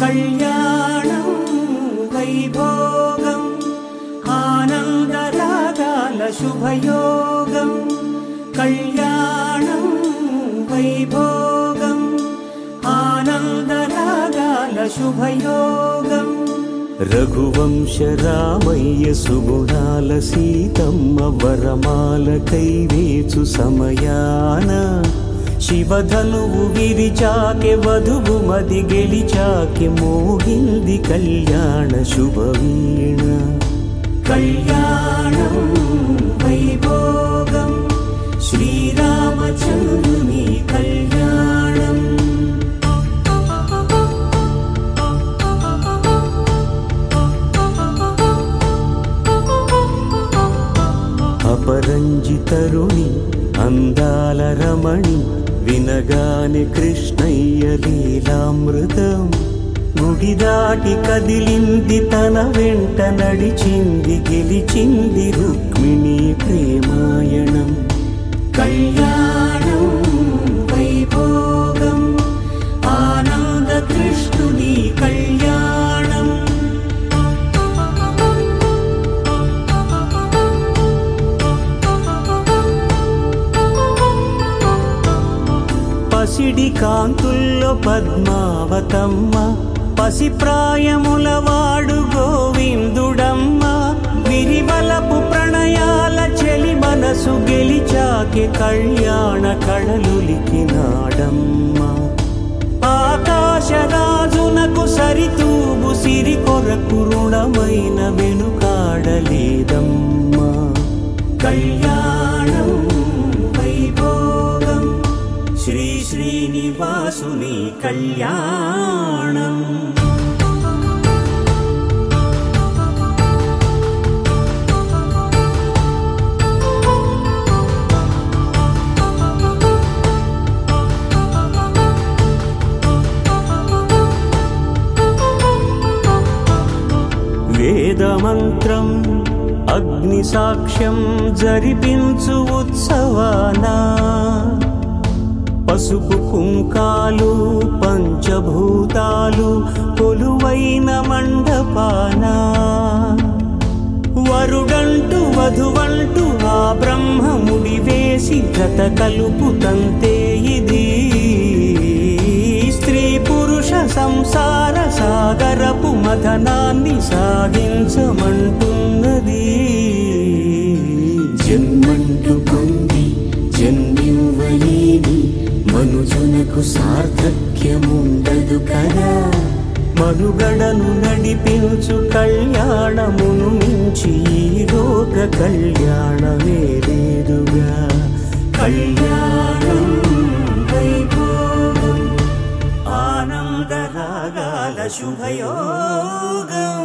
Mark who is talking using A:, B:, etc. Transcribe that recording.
A: కళ్యాణం వైభోగం ఆనందరాగాల శుభయోగం కళ్యాణం వైభోగం ఆనందరాగాల శుభయోగం రఘువంశ రామయ్య సుగుణాల సీతమ్మ వరమాల కైవేచు సమయాన శివధనువు విరిచాకె వధువు మది గెలిచాకె మోగింది కళ్యాణ శుభవీణ కళ్యాణం వైభోగం శ్రీరామచంద్రుని కళ్యాణం అపరంజి తరుణి అందాల రమణి వినగానే కృష్ణయ్య లీలామృతం గుడి దాటి కదిలింది తన వెంట నడిచింది గెలిచింది రుక్మిణి ప్రేమాయణం కళ్యాణం వైభోగం ఆనంద కృష్ణుని కళ్యాణం పసిడి కాంతుల్లో పద్మావతమ్మ పసిప్రాయముల వాడు గోవిందుడమ్మ విరివలపు ప్రణయాల చెలి మనసు గెలిచాకె కళ్యాణ కళలులికినాడమ్మ ఆకాశరాజునకు సరితూగు సిరి కొరకు రుణమైన వెనుకాడలేదమ్మ కళ్యాణం వైభోగం శ్రీ శ్రీనివాసుని కళ్యాణం వేదమంత్రం అగ్ని సాక్ష్యం జరిపించు ఉత్సవానా పసుపు కుంకాలు పంచభూతాలు కొలువైన మండపాన వరుడంటూ వధువంటూ ఆ బ్రహ్మముడి వేసి గత కలుపుతంతే ఇది స్త్రీ పురుష సంసార సాగరపు మథనాన్ని సాగించమంటున్నది జన్మంటూ పొంది జన్మివ్వలేని మనుజునకు సార్థక్యముండదు కదా మనుగడను నడిపించు కళ్యాణమును మించి ఈ లోక కళ్యాణమే లేదుగా కళ్యాణం వైభోగం ఆనందరాగాల శుభయోగం